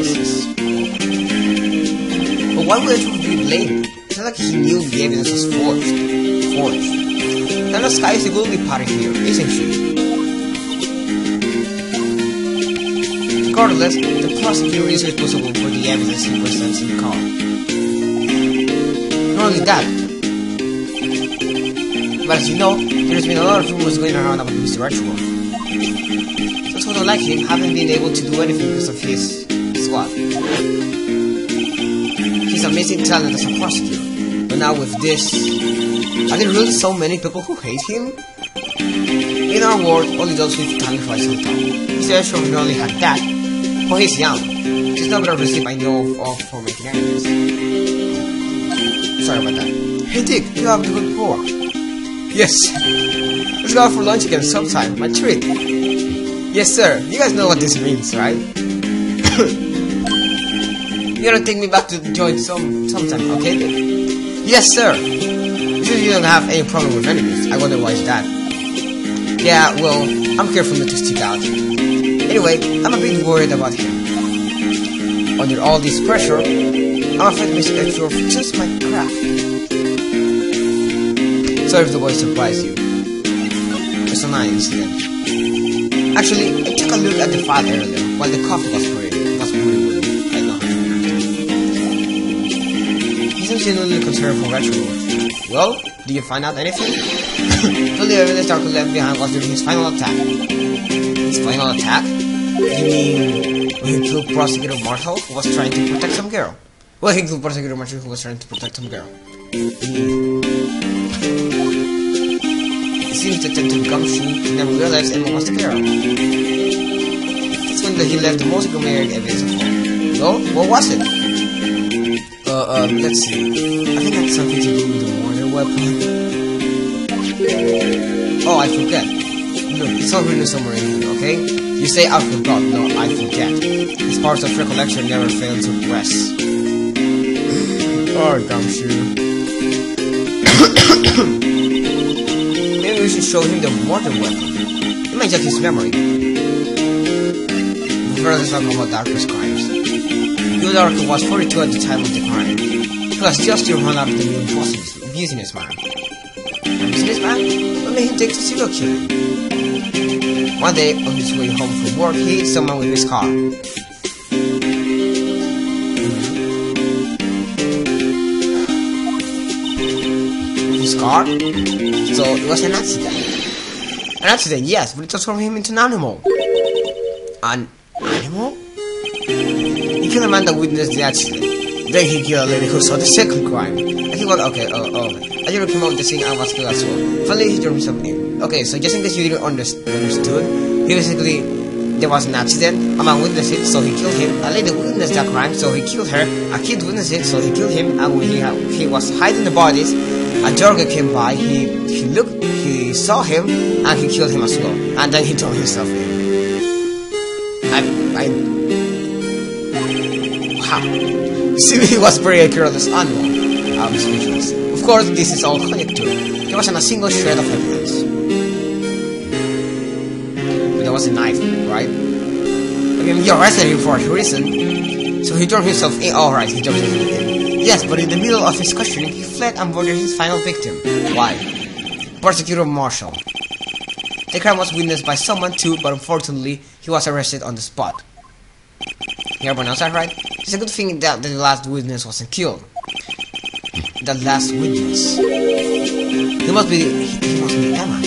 sacrifices. But why would Edward be blamed? It's not like he knew the evidence was forged. Then the sky is the only party here, isn't she? Regardless, the prosecutor is responsible for the evidence he presents in court. Not only that, but as you know, there's been a lot of rumors going around about Mr. Wright. So someone like him haven't been able to do anything because of his squad. He's amazing talent as a prosecutor, but now with this, are there really so many people who hate him? In our world, only those with talent rise on top. Mr. Wright not only had that, but he's young. He's not gonna receive I know of for making enemies. Sorry about that. Hey Dick, you have a good pour. Yes. Let's go out for lunch again sometime. My treat. Yes, sir. You guys know what this means, right? You're gonna take me back to join sometime, okay? Yes, sir. You don't have any problem with enemies. I wonder why is that. Yeah, well, I'm careful not to stick out. Anyway, I'm a bit worried about him. Under all this pressure, I'm afraid Mr. Edgeworth just might crack. Sorry if the boys surprised you. It's a nice incident. Actually, I took a look at the file earlier while the coffee was brewing. I know. He seems genuinely concerned for Retro. Well, did you find out anything? Well, the evidence Darko left behind was during his final attack. His final attack? You mean when he killed Prosecutor Marshall who was trying to protect some girl? Well, he killed Prosecutor Marshall who was trying to protect some girl. It seems that Detective Gumshoe never realized Emma was the girl. That's when he left the most glaring evidence of all. Well, what was it? Let's see. I think it had something to do with the murder weapon. Oh, I forget. Look, it's all written somewhere in here, okay? You say I forgot. No, I forget. These parts of recollection never fail to rest. Oh, Gumshoe. Maybe we should show him the murder weapon. It might jog his memory. But first, let's talk about Darko's crimes. Darko was 42 at the time of the crime. He was just to run out of the new businessman. A businessman? What made him take to serial killing? One day, on his way home from work, he hit someone with his car. Car? So it was an accident. An accident, yes, but it transformed him into an animal. An animal? He killed a man that witnessed the accident. Then he killed a lady who saw the second crime. And he was okay. I didn't come up with the scene I was killed as well. Finally, he turned himself in. Okay, so just in case you didn't understood, he basically there was an accident. A man witnessed it, so he killed him. A lady witnessed that crime, so he killed her. A kid witnessed it, so he killed him. And when he was hiding the bodies, a jogger came by, he saw him, and he killed him as well. And then he turned himself in. Wow. See, he was very careless animal. I'm speechless. Of course, this is all conjecture. There wasn't a single shred of evidence. But there was a knife, right? I mean, you arrested him for a reason. So he turned himself in. Alright, he turned himself in. Yes, but in the middle of his questioning, he fled and murdered his final victim. Why? Prosecutor Marshall. The crime was witnessed by someone too, but unfortunately, he was arrested on the spot. You pronounce that right? It's a good thing that the last witness wasn't killed. The last witness. He must be Emma.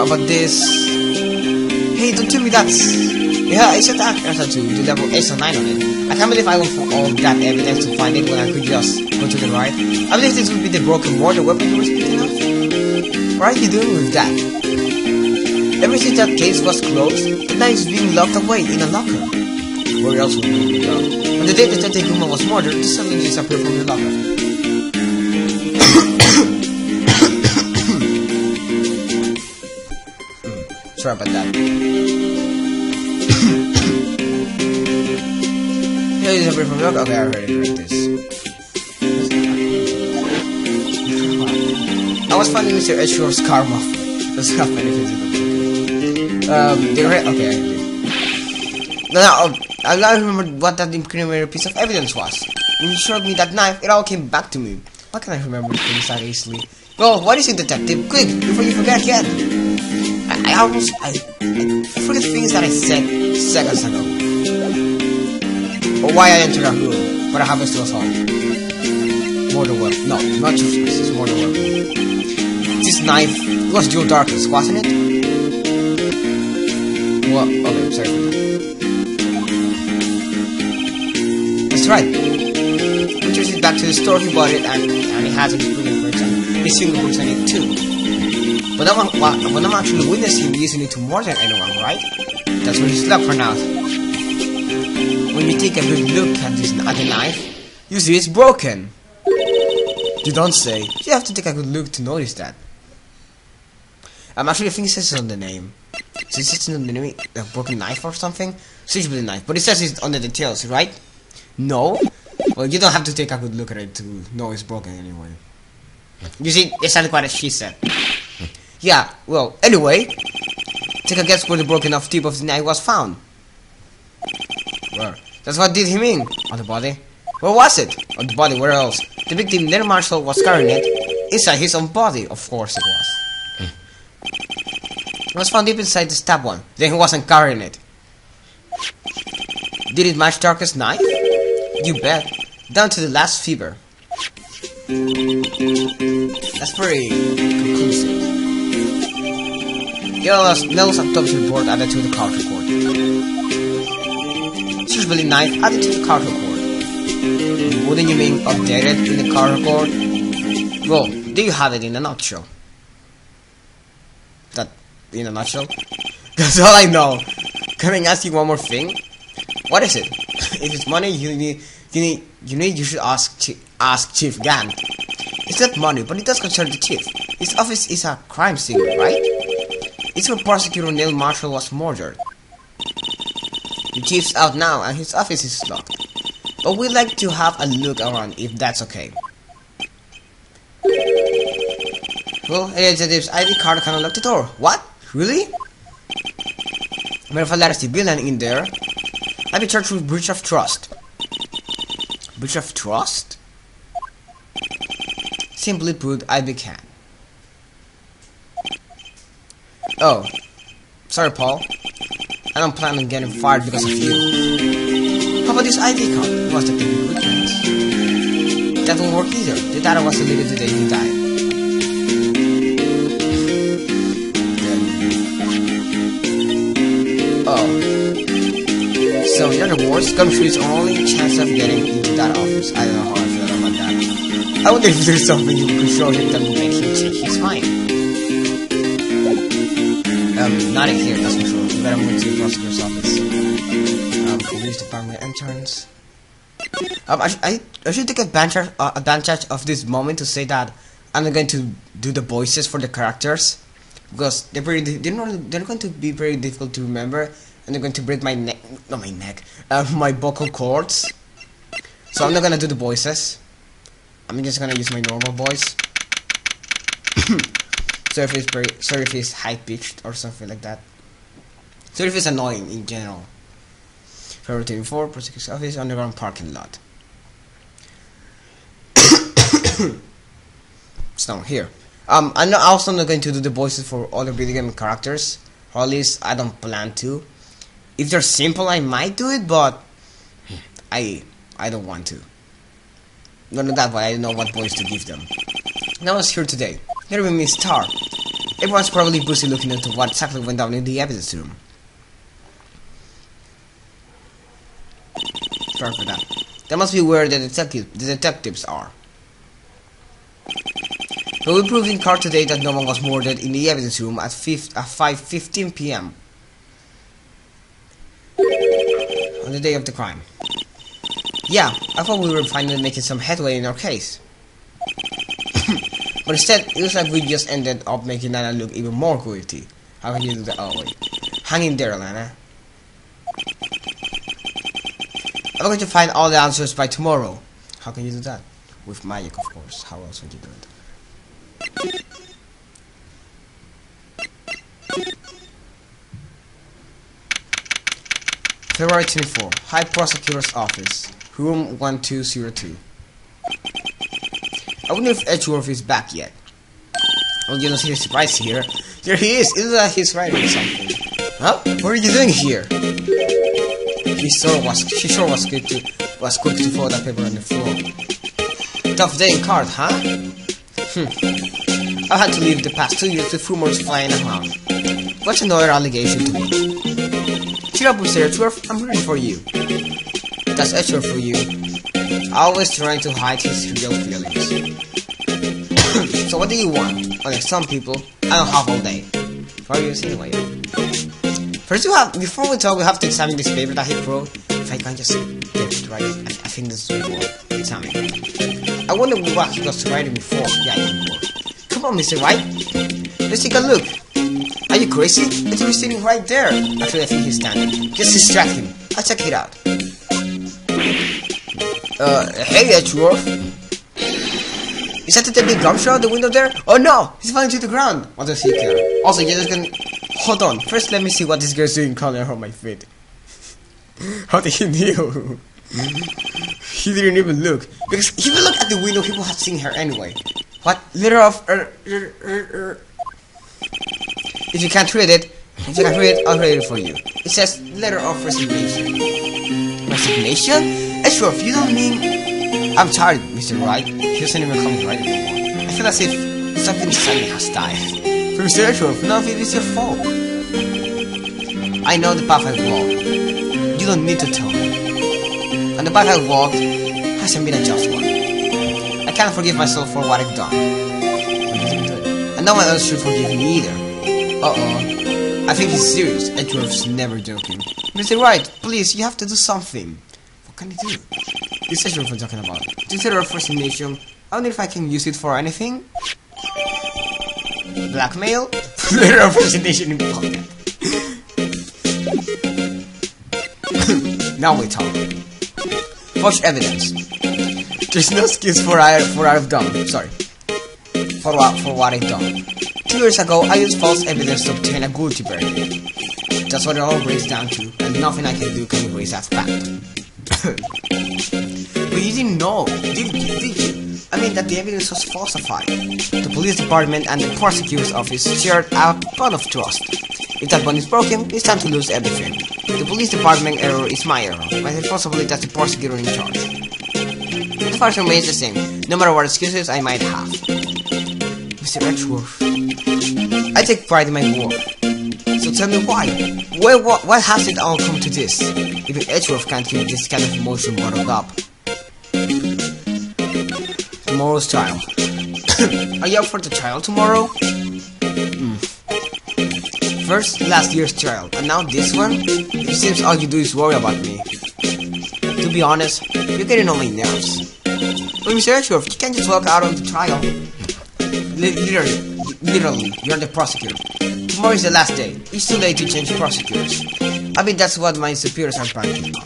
About this. Hey, don't tell me that's. Yeah, it's an answer to the level 8 or 9 on it. I can't believe I went for all that evidence to find it when I could just go to the right. I believe this would be the broken murder weapon you were speaking of. What are you doing with that? Ever since that case was closed, the knife is being locked away in a locker. Where else would it go? On the day that Detective Guma was murdered, it suddenly disappeared from the locker. Sorry about that. Yeah, you separate from milk? Okay, I already read this. I was finding Mr. Edgeworth's car muffler. That's how many things in the book. Okay. Now, I now remember what that incriminating piece of evidence was. When you showed me that knife, it all came back to me. Why can I remember things that easily? Well, what is it, detective? Quick, before you forget again. I forget things that I said seconds ago. Or why I entered a room. What happens to us all. Murder weapon. No, not just this is murder weapon. This knife, it was Joe Darkness, wasn't it? Well, okay, sorry for that. That's right. He takes it back to the store, he bought it, and it has his fingerprints and his fingerprints on it too. But I'm actually witnessing him using it to murder anyone, right? That's where he's luck for now. When you take a good look at the knife, you see it's broken. You don't say. You have to take a good look to notice that. Actually, I think it says it on the name. So it says on the name, a broken knife or something? Surgically knife, but it says it's on the details, right? No? Well, you don't have to take a good look at it to know it's broken anyway. You see, it's exactly what she said. Yeah, well, anyway, take a guess where the broken off tip of the knife was found. Where? That's what did him in. On the body. Where was it? On the body, where else? The victim, Ned Marshall, was carrying it inside his own body. Of course it was. It was found deep inside the stab one. Then he wasn't carrying it. Did it match Darkest knife? You bet. Down to the last fiber. That's pretty conclusive. Nell's autopsy report added to the card report. Surgically knife added to the card report. Wouldn't you mean updated in the card report? Well, do you have it in a nutshell? That in a nutshell? That's all I know. Can I ask you one more thing? What is it? If it's money you should ask Chief Gant. It's not money, but it does concern the chief. His office is a crime scene, right? It's where Prosecutor Neil Marshall was murdered. The chief's out now and his office is locked. But we'd like to have a look around if that's okay. Well, a detective's ID card can unlock the door. What? Really? But if I let a civilian in there, I'd be charged with breach of trust. Breach of trust? Simply put, I can. Oh, sorry, Paul. I don't plan on getting fired because of you. How about this ID card? It was the good. That won't work either. The data was deleted the day he died. Oh. So in other words, Gumshoe's only chance of getting into that office. I don't know how I feel about that. I wonder if there's something you could show him that will make him change his mind. Not in here, that's for sure. You better move to the prosecutor's office. Police department entrance. I should take advantage of this moment to say that I'm not going to do the voices for the characters because they're going to be very difficult to remember, and they're going to break my neck, not my neck, my vocal cords. So I'm not gonna do the voices. I'm just gonna use my normal voice. Sorry if it's high pitched or something like that. Sorry if it's annoying in general. February 24, prosecutor's office, underground parking lot. So here. I'm also not going to do the voices for other video game characters, or at least I don't plan to. If they're simple, I might do it, but I don't want to. Not that, but I don't know what voice to give them. Now I was here today. Here with me is Star. Everyone's probably busy looking into what exactly went down in the evidence room. Sorry for that. That must be where the detectives are. But we proved in court today that no one was murdered in the evidence room at 5:15 p.m. on the day of the crime. Yeah, I thought we were finally making some headway in our case. But instead, it looks like we just ended up making Lana look even more guilty. How can you do that? Oh wait. Hang in there, Lana. I'm going to find all the answers by tomorrow. How can you do that? With magic, of course. How else would you do it? February 24. High Prosecutor's Office. Room 1202. I wonder if Edgeworth is back yet. Oh, you don't see his surprise here. There he is! Isn't that he's writing something? Huh? What are you doing here? She sure was quick to throw that paper on the floor. Tough day in court, huh? I had to leave the past 2 years with rumors flying around. What's another allegation to me? Cheer up, Mr. Edgeworth, I'm ready for you. That's Edgeworth for you. Always trying to hide his real feelings. So what do you want? Unlike some people, I don't have all day. 4 years anyway. First before we talk, we have to examine this paper that he wrote. If I can just get it right, I think this is worth examining. I wonder what he was writing before. Yeah, come on, Mr. Wright. Let's take a look. Are you crazy? It's sitting right there. Actually, I think he's standing. Just distract him. I'll check it out. Hey, Edgeworth. Is that the big gumshoe out the window there? Oh no! He's falling to the ground! What does he care? Also, you're just gonna... Hold on. First, let me see what this girl's doing crawling around my feet. How did he know? He didn't even look. Because if you look at the window, people have seen her anyway. What? Letter of... If you can't read it, I'll read it for you. It says, letter of resignation. Resignation? Edgeworth, you don't mean... I'm tired, Mr. Wright. He doesn't even come right anymore. I feel as if something inside me has died. For Mr. Edgeworth, none of it is your fault. I know the path I've walked. You don't need to tell me. And the path I've walked hasn't been a just one. I can't forgive myself for what I've done. And no one else should forgive me either. Uh-oh. I think he's serious. Edgeworth's never joking. Mr. Wright, please, you have to do something. What can I do? This is what I'm talking about. This letter of resignation. I wonder if I can use it for anything. Blackmail? Letter of resignation in pocket. Now we talk. False evidence. There's no excuse for what I've done. Sorry. For what I've done. 2 years ago, I used false evidence to obtain a guilty verdict. That's what it all breaks down to, and nothing I can do can erase that fact. But you didn't know, did you? I mean that the evidence was falsified. The police department and the prosecutor's office shared a bond of trust. If that bond is broken, it's time to lose everything. The police department error is my error. My responsibility as the prosecutor in charge. The fact remains the same, no matter what excuses I might have. Mr. Edgeworth, I take pride in my work. So tell me why? Why has it all come to this? Even Edgeworth can't keep this kind of emotion bottled up. Tomorrow's trial. Are you up for the trial tomorrow? First, last year's trial, and now this one? It seems all you do is worry about me. To be honest, you're getting on my nerves. But Mr. Edgeworth, you can't just walk out on the trial. Literally, you're the prosecutor. Tomorrow is the last day. It's too late to change prosecutors. I mean, that's what my superiors are banking on.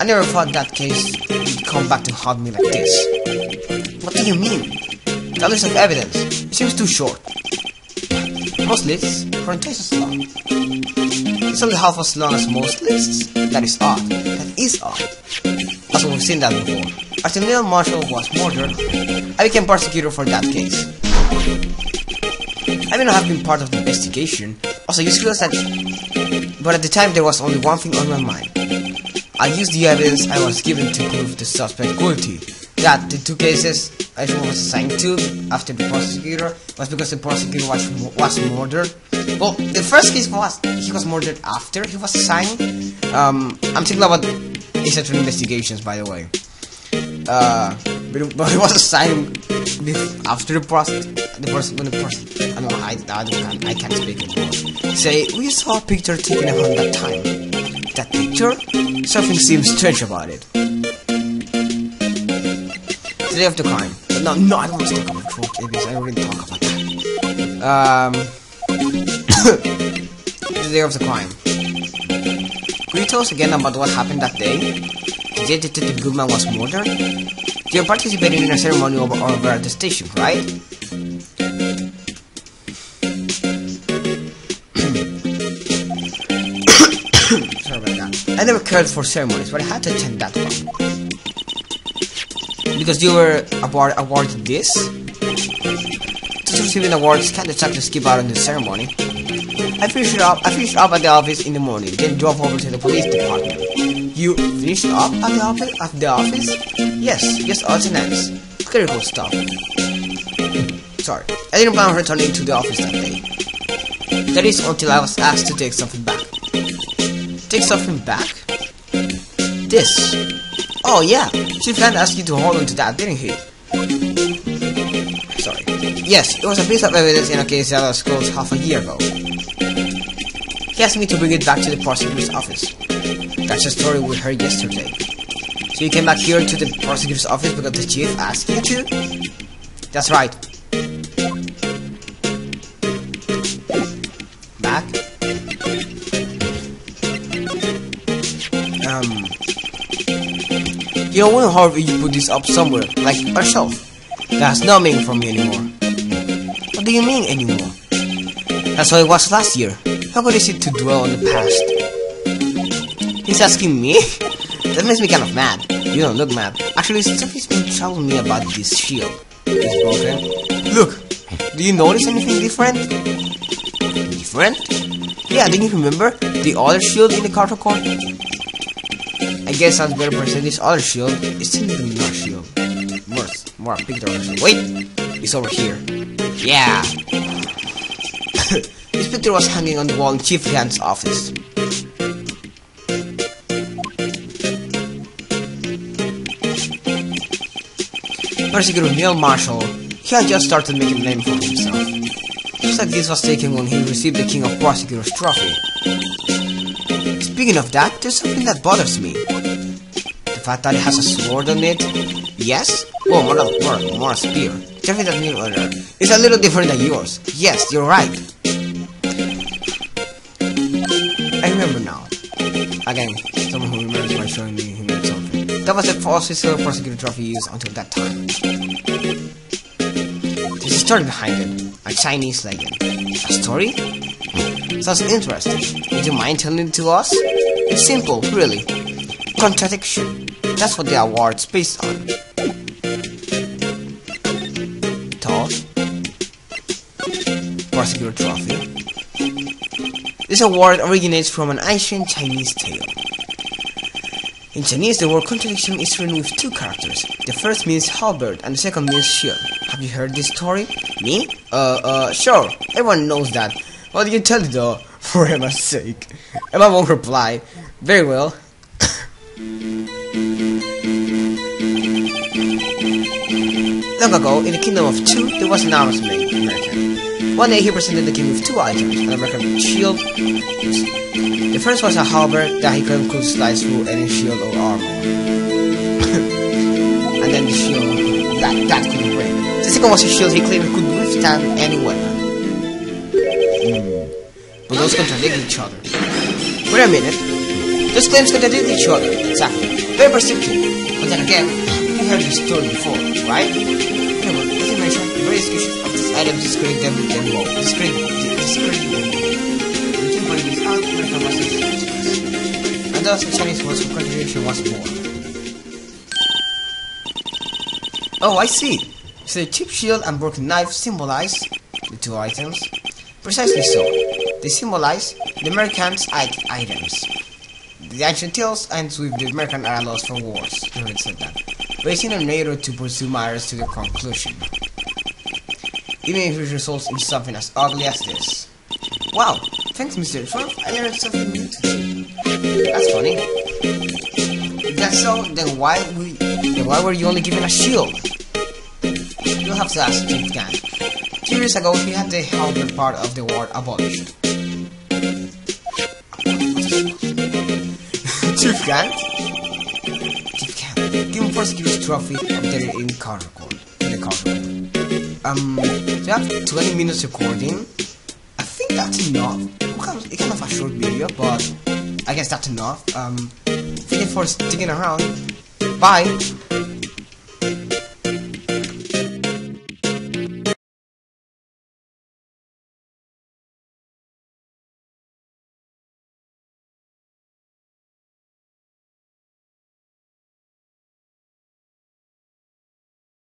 I never thought that case would come back to haunt me like this. What do you mean? The list of evidence. It seems too short. Most lists aren't twice as long. It's only half as long as most lists. That is odd. That is odd. Also, we've seen that before. After Neil Marshall was murdered, I became prosecutor for that case. I may not have been part of the investigation. Also, you realize that, but at the time there was only one thing on my mind. I used the evidence I was given to prove the suspect guilty. That the two cases I was assigned to after the prosecutor was because the prosecutor was murdered. Well, the first case he was murdered after he was assigned. I'm thinking about extra investigations, by the way. But it was assigned after the I can't speak anymore. Say, we saw a picture taken around that time. That picture? Something seems strange about it. The day of the crime. No, I don't want to talk about truth, because I already talk about that. The day of the crime. Could you tell us again about what happened that day? The did Detective Goodman was murdered? You participated in a ceremony over at the station, right? Sorry about that. I never cared for ceremonies, but I had to attend that one. Because you were awarded this? Just receiving awards can't exactly skip out on the ceremony. I finished up at the office in the morning, then drove over to the police department. You finished up at the office? Yes, just odds and ends. Clerical stuff. Sorry, I didn't plan on returning to the office that day. That is until I was asked to take something back. Take something back? This. Oh yeah, Chief Hand asked you to hold on to that, didn't he? Sorry. Yes, it was a piece of evidence in a case that was closed half a year ago. He asked me to bring it back to the prosecutor's office. That's a story we heard yesterday. So you came back here to the prosecutor's office because the chief asked you to? That's right. Back? You know, wouldn't harm if you put this up somewhere, like a shelf. That has no meaning for me anymore. What do you mean anymore? That's how it was last year. How good is it to dwell on the past? He's asking me? That makes me kind of mad. You don't look mad. Actually, something's been telling me about this shield. It's broken. Look, do you notice anything different? Different? Yeah, do you remember the other shield in the carton court? I guess I'd better present this other shield. It's still in the shield. More picture. Wait, it's over here. Yeah. This picture was hanging on the wall in Chief Hand's office. Prosecutor Neil Marshall, he had just started making a name for himself. Just like this was taken when he received the King of Prosecutors trophy. Speaking of that, there's something that bothers me. The fact that it has a sword on it. Yes? Oh, more a spear. Something that is a little different than yours. Yes, you're right. I remember now. Again, someone who remembers by showing me him something. That was the official prosecutor trophy used until that time. There's a story behind it. A Chinese legend. A story? Sounds interesting. Would you mind telling it to us? It's simple, really. Contradiction. That's what the award's based on. Toss. Prosecutor trophy. This award originates from an ancient Chinese tale. In Chinese, the word contradiction is written with two characters. The first means halberd and the second means shield. Have you heard this story? Me? Sure. Everyone knows that. Why do you tell it though? For Emma's sake. Emma won't reply. Very well. Long ago, in the Kingdom of Two, there was an arms American. One day he presented the king with two items, an American shield. The first was a halberd that he claimed could slice through any shield or armor. And then the shield that couldn't break. The second was a shield he claimed could withstand any weapon. But those contradict each other. Wait a minute. Those claims contradict each other. Exactly. Very perceptive. But then again, you heard this story before, right? Remember, as you mentioned, the various issues of these items discredit them both. Discredit them both. And thus the Chinese words for contradiction was born. Oh, I see. So the cheap shield and broken knife symbolize the two items. Precisely so. They symbolize the Americans' items. The ancient tales ends with the American are lost for wars. I already said that. Raising a NATO to pursue matters to the conclusion. Even if it results in something as ugly as this. Wow, thanks Mr. Trump, I learned something new today. That's funny. If that's so, then why were you only given a shield? You'll have to ask Chief Gang. 2 years ago, he had the halberd part of the war abolished. Chief Gang? Chief Gang, give him prosecutor's trophy updated in Carter Court. So you have 20 minutes recording. I think that's enough. It's kind of a short video, but I guess that's enough. Thank you for sticking around. Bye.